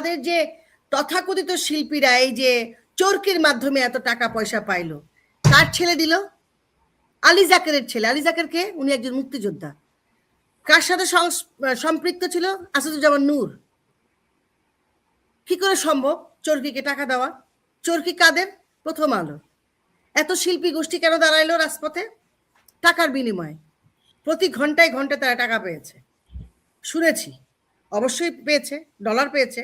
আমাদের যে তথাকথিত শিল্পীরা এই যে চরকির মাধ্যমে এত টাকা পয়সা পাইলো, কার ছেলে দিল? আলী জাকেরের ছেলে। আলী জাকের কে? উনি একজন মুক্তিযোদ্ধা। কার সাথে সম্পৃক্ত ছিল? আসাদুজ্জামান নূর। কি করে সম্ভব চরকিকে টাকা দেওয়া? চরকি কাদের? প্রথম আলো। এত শিল্পী গোষ্ঠী কেন দাঁড়াইলো রাজপথে? টাকার বিনিময়ে। প্রতি ঘন্টায় ঘন্টায় তারা টাকা পেয়েছে, শুনেছি। অবশ্যই পেয়েছে, ডলার পেয়েছে।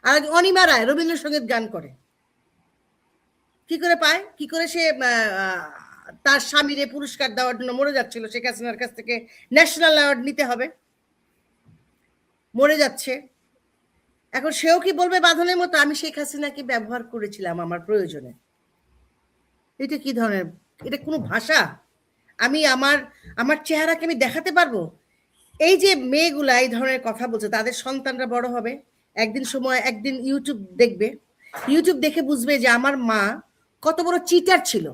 আর অনিমা রায় রবীন্দ্রসঙ্গীত গান করে, কি করে পায়? কি করে সে তার স্বামীরে পুরস্কার দেওয়ার জন্য মরে যাচ্ছিল, শেখ হাসিনার কাছ থেকে ন্যাশনাল অ্যাওয়ার্ড নিতে হবে, মরে যাচ্ছে। এখন সেও কি বলবে বাঁধনের মতো আমি শেখ হাসিনাকে ব্যবহার করেছিলাম আমার প্রয়োজনে? এটা কি ধরনের, এটা কোনো ভাষা? আমি আমার চেহারাকে আমি দেখাতে পারবো? এই যে মেয়েগুলা এই ধরনের কথা বলছে, তাদের সন্তানরা বড় হবে, একদিন ইউটিউব দেখবে, ইউটিউব দেখে বুঝবে যে আমার মা কত বড় চিটার ছিল।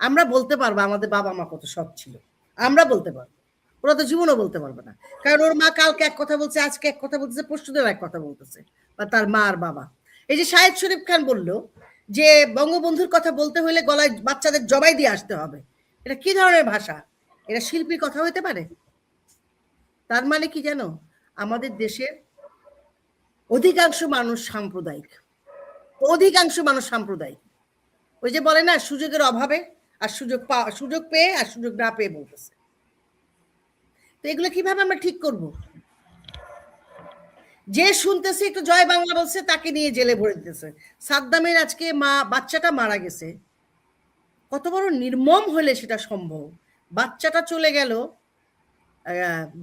আমরা বলতে পারবো আমাদের বাবা মা কত সৎ ছিল, আমরা বলতে পারবো, ওরা তো জীবনও বলতে পারবে না। কারণ ওর মা কালকে এক কথা বলছে, আজকে এক কথা বলতেছে, পরশুদিন এক কথা বলতেছে, বা তার মা আর বাবা। এই যে শাহেদ শরীফ খান বললো যে বঙ্গবন্ধুর কথা বলতে হলে গলায় বাচ্চাদের জবাই দিয়ে আসতে হবে, এটা কি ধরনের ভাষা? এটা শিল্পীর কথা হইতে পারে? তার মানে কি জানো, আমাদের দেশের অধিকাংশ মানুষ সাম্প্রদায়িক, অধিকাংশ মানুষ সাম্প্রদায়িক। ওই যে বলে না, সুযোগের অভাবে আর সুযোগ পেয়ে আর সুযোগ না পেয়ে বলতেছে। তো এগুলো কিভাবে আমরা ঠিক করব? যে শুনতেছে একটু জয় বাংলা বলছে তাকে নিয়ে জেলে ভরে দিতেছে। সাদ্দামের আজকে বাচ্চাটা মারা গেছে, কত বড় নির্মম হলে সেটা সম্ভব? বাচ্চাটা চলে গেল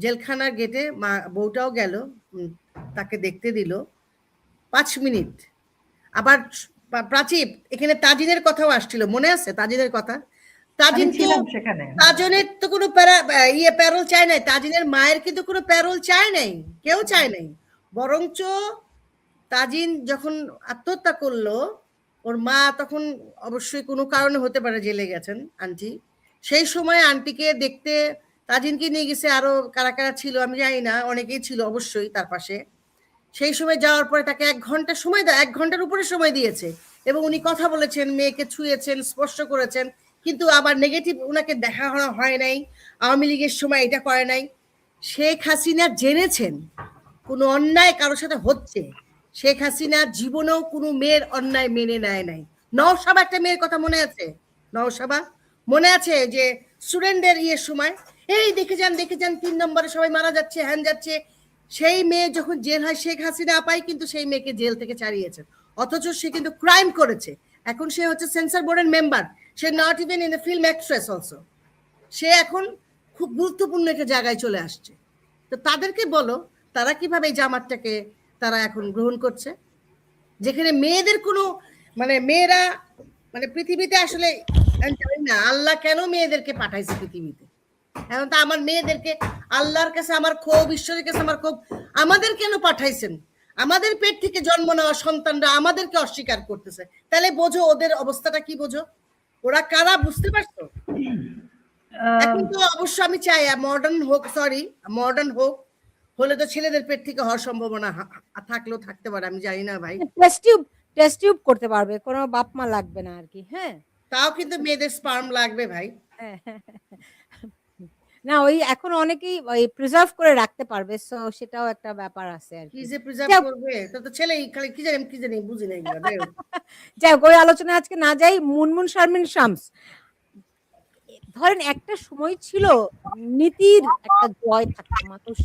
জেলখানার গেটে, বউটাও গেল, তাকে দেখতে দিল 5 মিনিট। আবার প্রাচীব, এখানে তাজিনের কথাও আসছিল, মনে আছে তাজিনের কথা? তাজিনের তো কোনো প্যারোল চায় নাই, তাজিনের মায়ের কিন্তু কোনো প্যারোল চায় নাই, কেউ চায় নাই। বরঞ্চ তাজিন যখন আত্মহত্যা করলো, ওর মা তখন অবশ্যই কোনো কারণে হতে পারে জেলে গেছেন আন্টি, সেই সময় আন্টিকে দেখতে তাজিনকে নিয়ে গেছে, আরো কারা কারা ছিল আমি জানি না, অনেকেই ছিল অবশ্যই তার পাশে। সেই সময় যাওয়ার পরে তাকে 1 ঘন্টা সময় 1 ঘন্টার উপরে সময় দিয়েছে, এবং উনি কথা বলেছেন, মেয়েকে ছুঁয়েছেন, স্পর্শ করেছেন, কিন্তু আবার নেগেটিভ ওনাকে দেখা হয় নাই। আওয়ামী লীগের সময় এটা করে নাই। শেখ হাসিনা জেনেছেন কোনো অন্যায় কারোর সাথে হচ্ছে, শেখ হাসিনা জীবনেও কোনো মেয়ের অন্যায় মেনে নেয় নাই। নওশাবা একটা মেয়ের কথা মনে আছে? নওশাবা মনে আছে যে স্টুডেন্টদের ইয়ের সময়, এই দেখে যান 3 নম্বরে সবাই মারা যাচ্ছে, হ্যান যাচ্ছে। সেই মেয়ে যখন জেল হয়, শেখ হাসিনা আপাই কিন্তু সেই মেয়েকে জেল থেকে ছাড়িয়েছেন, অথচ সে কিন্তু ক্রাইম করেছে। এখন সে হচ্ছে সেন্সর বোর্ডের মেম্বার, সে not even in the film actress also. সে এখন খুব গুরুত্বপূর্ণ একটা জায়গায় চলে আসছে। তো তাদেরকে বলো তারা কিভাবে এই জামাতটাকে তারা এখন গ্রহণ করছে, যেখানে মেয়েদের কোনো মেয়েরা পৃথিবীতে আসলে আমি জানি না আল্লাহ কেন মেয়েদেরকে পাঠাইছে পৃথিবীতে। এখন তো আমার মেয়েদেরকে আল্লাহর কাছে আমার ক্ষোভ, ঈশ্বরের কাছে আমার ক্ষোভ, আমাদের কেন পাঠাইছেন? আমাদের পেট থেকে জন্ম নেওয়া সন্তানরা আমাদেরকে অস্বীকার করতেছে, তাহলে বোঝো ওদের অবস্থাটা কি, বোঝো ওরা কারা, বুঝতে পারছো? এখন তো অবশ্য আমি চাই মডার্ন হোক, হলে তো ছেলেদের পেট থেকে হওয়ার সম্ভাবনা থাকলেও থাকতে পারে, আমি জানি না ভাই। টেস্ট টিউব করতে পারবে, কোনো বাপ মা লাগবে না আর কি। হ্যাঁ, তাও কিন্তু মেয়েদের স্পার্ম লাগবে ভাই। না, ওই এখন অনেকেই ওই প্রিজার্ভ করে রাখতে পারবে, সো সেটাও একটা ব্যাপার আছে আর কি। কি যে প্রিজার্ভ করবে, তো ছেলে খালি কি জানি বুঝি না এগুলো। যাই হোক, ওই আলোচনা আজকে না যাই। মুনমুন শারমিন শামস, ধরেন একটা সময় ছিল নীতির একটা জয় থাকতো, মানুষ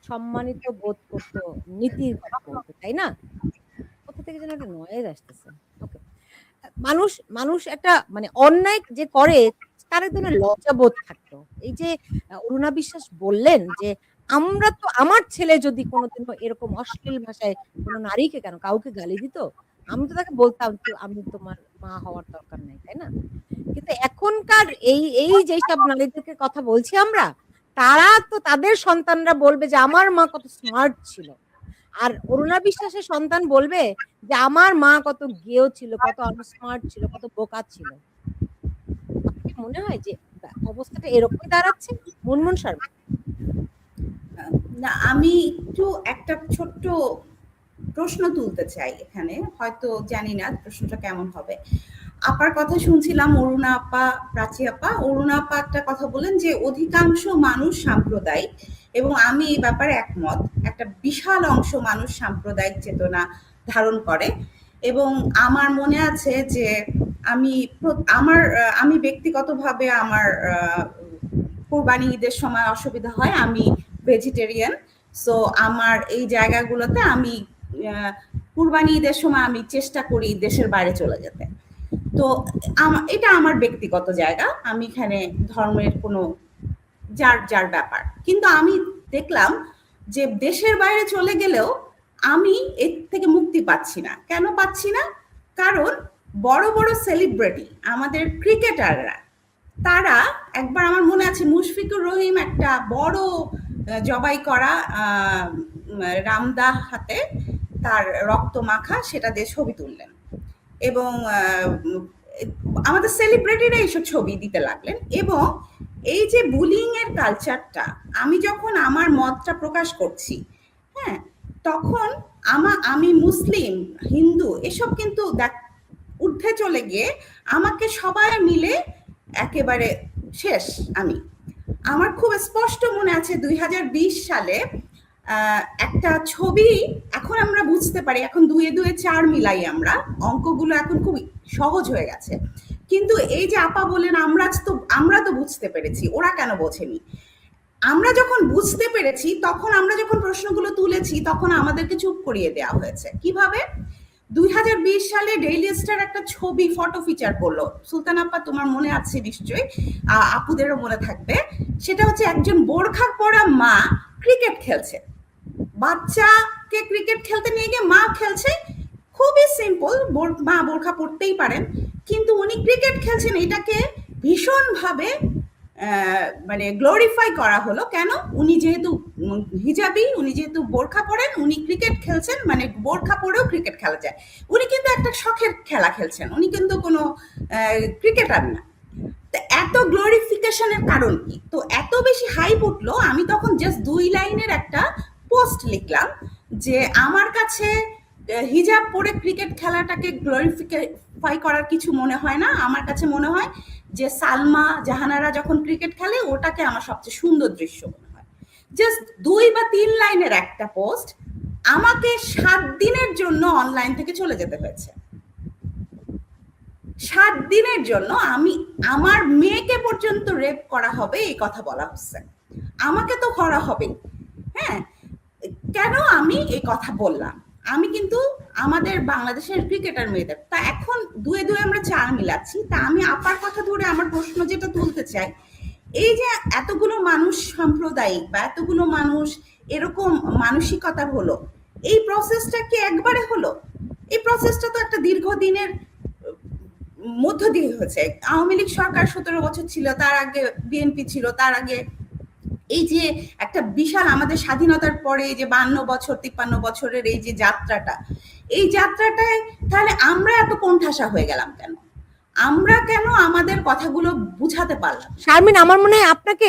সম্মানিত বোধ করতো নীতির কথা বলতে, তাই না? কোথা থেকে যেন একটা নয়েজ আসতেছে। ওকে, মানুষ একটা অন্যায় যে করে তার এক ধরনের লজ্জাবোধ থাকতো। এই যে অরুণা বিশ্বাস বললেন যে আমার ছেলে যদি কোনোদিনও এরকম অশ্লীল ভাষায় কোনো নারীকে, কেন কাউকে গালি দিত, আমি তো তাকে বলতাম আমি তোমার মা হওয়ার দরকার নাই, তাই না? কিন্তু এখনকার এই যেসব নারীদেরকে কথা বলছি আমরা, তারা তো তাদের সন্তানরা বলবে যে আমার মা কত স্মার্ট ছিল, আর অরুণা বিশ্বাসের সন্তান বলবে যে আমার মা কত গেও ছিল, কত আনস্মার্ট ছিল, কত বোকা ছিল। আপনার মনে হয় যে অবস্থাটা এরকমই দাঁড়াচ্ছে? মুনমুন শর্মা, না, আমি একটু একটা ছোট্ট প্রশ্ন তুলতে চাই এখানে, হয়তো জানি না প্রশ্নটা কেমন হবে। আপার কথা শুনছিলাম, অরুণা আপা, প্রাচী আপা। অরুণা আপা একটা কথা বলেন যে অধিকাংশ মানুষ সাম্প্রদায়িক, এবং আমি এই ব্যাপারে একমত। একটা বিশাল অংশ মানুষ সাম্প্রদায়িক চেতনা ধারণ করে, এবং আমার মনে আছে যে আমি আমি ব্যক্তিগতভাবে আমার কোরবানি ঈদের সময় অসুবিধা হয়, আমি ভেজিটেরিয়ান। সো আমার এই জায়গাগুলোতে আমি কুরবানি ঈদের সময় আমি চেষ্টা করি দেশের বাইরে চলে যেতে। তো এটা আমার ব্যক্তিগত জায়গা, আমি এখানে ধর্মের কোনো যার যার ব্যাপার। কিন্তু আমি দেখলাম যে দেশের বাইরে চলে গেলেও আমি এর থেকে মুক্তি পাচ্ছি না। কেন পাচ্ছি না? কারণ বড় বড় সেলিব্রিটি, আমাদের ক্রিকেটাররা, তারা একবার আমার মনে আছে মুশফিকুর রহিম একটা বড় জবাই করা রামদা হাতে তার রক্ত মাখা সেটা দিয়ে ছবি তুললেন, এবং আমাদের সেলিব্রিটিরা এইসব ছবি দিতে লাগলেন। এবং এই যে বুলিং এর কালচারটা, আমি যখন আমার মতটা প্রকাশ করছি, হ্যাঁ, তখন আমি মুসলিম, হিন্দু এসব কিন্তু ঊর্ধ্বে চলে গিয়ে আমাকে সবাই মিলে একেবারে শেষ। আমার খুব স্পষ্ট মনে আছে 2020 সালে একটা ছবি, এখন আমরা বুঝতে পারি, এখন 2 এ 2 এ 4 মিলাই, আমরা অঙ্কগুলো এখন খুব সহজ হয়ে গেছে। কিন্তু এই যে আপা বলেন আমরা তো বুঝতে পেরেছি, ওরা কেন বোঝেনি? আমরা যখন বুঝতে পেরেছি, তখন আমরা যখন প্রশ্নগুলো তুলেছি, তখন আমাদেরকে চুপ করিয়ে দেওয়া হয়েছে। কিভাবে? 2020 সালে ডেইলি স্টার একটা ছবি ফটো ফিচার করলো, সুলতান আপা তোমার মনে আছে নিশ্চয়ই, আপুদেরও মনে থাকবে। সেটা হচ্ছে একজন বোরখা পরা মা ক্রিকেট খেলছে, বাচ্চাকে ক্রিকেট খেলতে নিয়ে গিয়ে মা খেলছে। খুবই সিম্পল, মা বোরখা পরতেই পারেন, কিন্তু উনি ক্রিকেট খেলছেন, এটাকে ভীষণভাবে মানে গ্লোরিফাই করা হলো। কেন? উনি যেহেতু হিজাবি, উনি যেহেতু বোরখা পরেন, উনি ক্রিকেট খেলছেন, মানে বোরখা পরেও ক্রিকেট খেলা যায়। উনি কিন্তু একটা শখের খেলা খেলছেন, উনি কিন্তু কোনো ক্রিকেটার না। তো এত গ্লোরিফিকেশনের কারণ কি? তো এত বেশি হাইপ উঠলো, আমি তখন জাস্ট 2 লাইনের একটা পোস্ট লিখলাম যে আমার কাছে হিজাব পরে ক্রিকেট খেলাটাকে গ্লোরিফাই করার কিছু মনে হয় না। আমার কাছে মনে হয় যে সালমা জাহানারা যখন ক্রিকেট খেলে, ওটাকে আমার সবচেয়ে সুন্দর দৃশ্য মনে হয়। জাস্ট 2 বা 3 লাইনের একটা পোস্ট, আমাকে 7 দিনের জন্য অনলাইন থেকে চলে যেতে হয়েছে। 7 দিনের জন্য আমার মেয়েকে পর্যন্ত রেপ করা হবে এই কথা বলা হচ্ছে, আমাকে তো করা হবে। হ্যাঁ, কেন আমি এই কথা বললাম? আমি কিন্তু আমাদের বাংলাদেশের ক্রিকেটার মেয়েদের, তা এখন 2 এ 2 আমরা 4 মিলাচ্ছি। তা আমি আপার কথা ধরে আমার প্রশ্ন যেটা তুলতে চাই, এই যে এতগুলো মানুষ সাম্প্রদায়িক বা এতগুলো মানুষ এরকম মানসিকতার হলো, এই প্রসেসটা কি একবারে হলো? এই প্রসেসটা তো একটা দীর্ঘদিনের মধ্য দিয়ে হয়েছে। আওয়ামী লীগ সরকার 17 বছর ছিল, তার আগে বিএনপি ছিল, তার আগে এই যে একটা বিশাল আমাদের স্বাধীনতার পরে এই যে 52 বছর 53 বছরের এই যে যাত্রাটা, এই যাত্রাটায় তাহলে আমরা এত কোণঠাসা হয়ে গেলাম কেন? আমরা কেন আমাদের কথাগুলো বুঝাতে পারলাম? শারমিন, আমার মনে হয় আপনাকে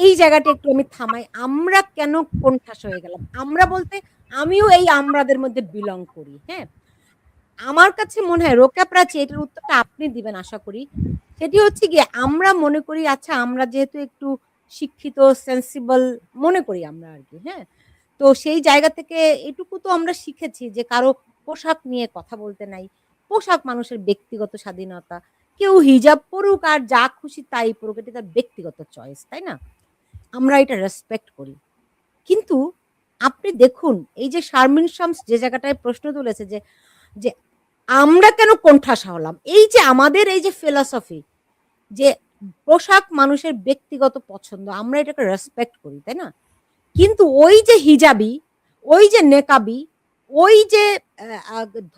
এই জায়গাটা একটু আমি থামাই। আমরা কেন কোণঠাসা হয়ে গেলাম? আমরা বলতে আমিও এই আমরাদের মধ্যে বিলং করি। হ্যাঁ, আমার কাছে মনে হয় রোকেয়া প্রাচী, এটার উত্তরটা আপনি দিবেন আশা করি। সেটি হচ্ছে গিয়ে আমরা মনে করি, আচ্ছা আমরা যেহেতু একটু শিক্ষিত সেন্সিবল মনে করি আমরা আর কি, হ্যাঁ, তো সেই জায়গা থেকে এটুকু তো আমরা শিখেছি যে কারো পোশাক নিয়ে কথা বলতে নাই। পোশাক মানুষের ব্যক্তিগত স্বাধীনতা, কেউ হিজাব পরুক আর যা খুশি তাই পরুক, এটা তার ব্যক্তিগত চয়েস, তাই না? আমরা এটা রেসপেক্ট করি। কিন্তু আপনি দেখুন, এই যে শারমিন শামস যে জায়গাটায় প্রশ্ন তুলেছে যে যে আমরা কেন কোণঠাসা হলাম, এই যে আমাদের এই যে ফিলসফি যে পোশাক মানুষের ব্যক্তিগত পছন্দ, আমরা এটাকে রেসপেক্ট করি, তাই না? কিন্তু ওই যে হিজাবি, ওই যে নেকাবি, ওই যে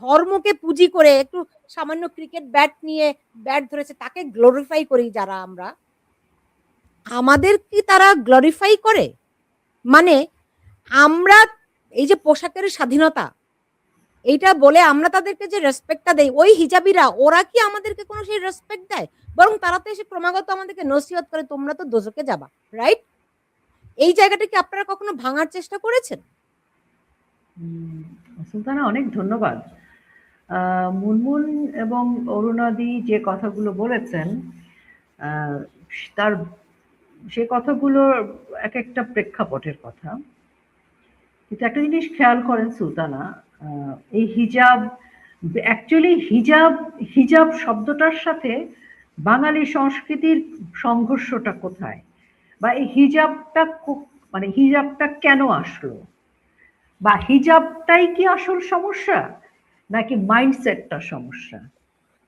ধর্মকে পুঁজি করে একটু সামান্য ক্রিকেট ব্যাট নিয়ে ব্যাট ধরেছে, তাকে গ্লোরিফাই করি যারা আমরা, আমাদের কি তারা গ্লোরিফাই করে? মানে আমরা এই যে পোশাকের স্বাধীনতা এইটা বলে আমরা তাদেরকে যে রেসপেক্টটা দেই, ওই হিজাবিরা ওরা কি আমাদেরকে কোনো সেই রেসপেক্ট দেয়? বরং তারা তো এসে ক্রমাগত আমাদেরকে নসিহত করে, তোমরা তো দোজকে যাবা, রাইট? এই জায়গাটা কি আপনারা কখনো ভাঙার চেষ্টা করেছেন? সুলতানা, অনেক ধন্যবাদ। মুনমুন এবং অরুণাদি যে কথাগুলো বলেছেন, আহ, তার সে কথাগুলো এক একটা প্রেক্ষাপটের কথা। কিন্তু একটা জিনিস খেয়াল করেন সুলতানা, এই হিজাব, অ্যাকচুয়ালি হিজাব, হিজাব শব্দটার সাথে বাঙালি সংস্কৃতির সংঘর্ষটা কোথায়, বা এই হিজাবটা মানে হিজাবটা কেন আসলো, বা হিজাবটাই কি আসল সমস্যা নাকি মাইন্ডসেটটা সমস্যা?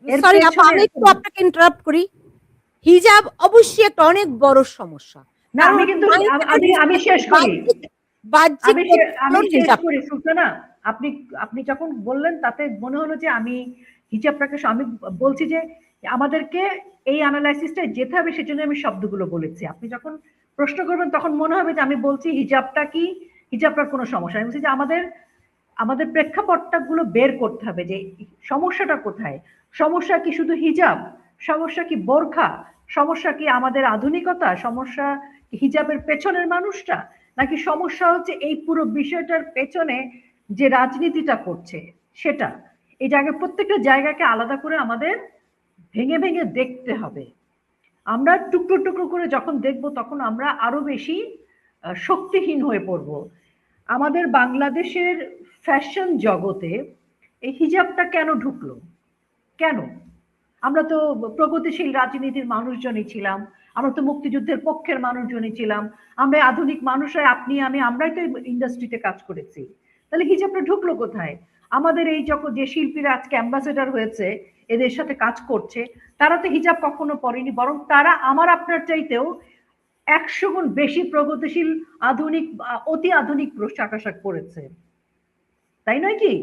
এর সরি আপা, পেছনে আমি একটু আপনাকে ইন্টারাপ্ট করি। হিজাব অবশ্যই একটা অনেক বড় সমস্যা, না, কারণ আমি কিন্তু mindset এর আমি ভিতরে শেষ করি, বাহ্যিক বাহ্যিক আমি প্রতিফলন শেষ হিজাব। করি সুলতানা। আপনি আপনি যখন বললেন তাতে মনে হলো যে আমি হিজাবটাকে, আমি বলছি যে আমাদেরকে এই অ্যানালাইসিসটা যেতে হবে, সেজন্য আমি শব্দগুলো বলেছি। আপনি যখন প্রশ্ন করবেন তখন মনে হবে যে আমি বলছি হিজাবটা কি, হিজাবটার কোনো সমস্যা। আমি বলছি যে আমাদের আমাদের প্রেক্ষাপটটা গুলো বের করতে হবে যে সমস্যাটা কোথায়। সমস্যা কি শুধু হিজাব? সমস্যা কি বোরখা? সমস্যা কি আমাদের আধুনিকতা? সমস্যা কি হিজাবের পেছনের মানুষটা? নাকি সমস্যা হচ্ছে এই পুরো বিষয়টার পেছনে যে রাজনীতিটা করছে সেটা? এই জায়গায় প্রত্যেকটা জায়গাকে আলাদা করে আমাদের ভেঙে ভেঙে দেখতে হবে। আমরা টুকরো টুকরো করে যখন দেখব তখন আমরা আরো বেশি শক্তিহীন হয়ে পড়ব। আমাদের বাংলাদেশের ফ্যাশন জগতে এই হিজাবটা কেন ঢুকলো? কেন? আমরা তো প্রগতিশীল রাজনীতির মানুষজনই ছিলাম, আমরা তো মুক্তিযুদ্ধের পক্ষের মানুষজনই ছিলাম, আমরা আধুনিক মানুষরা, আপনি আমি, আমরাই তো ইন্ডাস্ট্রিতে কাজ করেছি। তাহলে হিজাবটা ঢুকলো কোথায়? আমাদের এই যখন যে শিল্পীরা আজকে অ্যাম্বাসেডর হয়েছে, এদের সাথে কাজ করছে, তারা তো হিজাব কখনো পরেনি, বরং তারা আমার আপনার চাইতেও 100 গুণ বেশি প্রগতিশীল, আধুনিক, অতি আধুনিক পোশাক আশাক পরেছে। তাই নয় কি?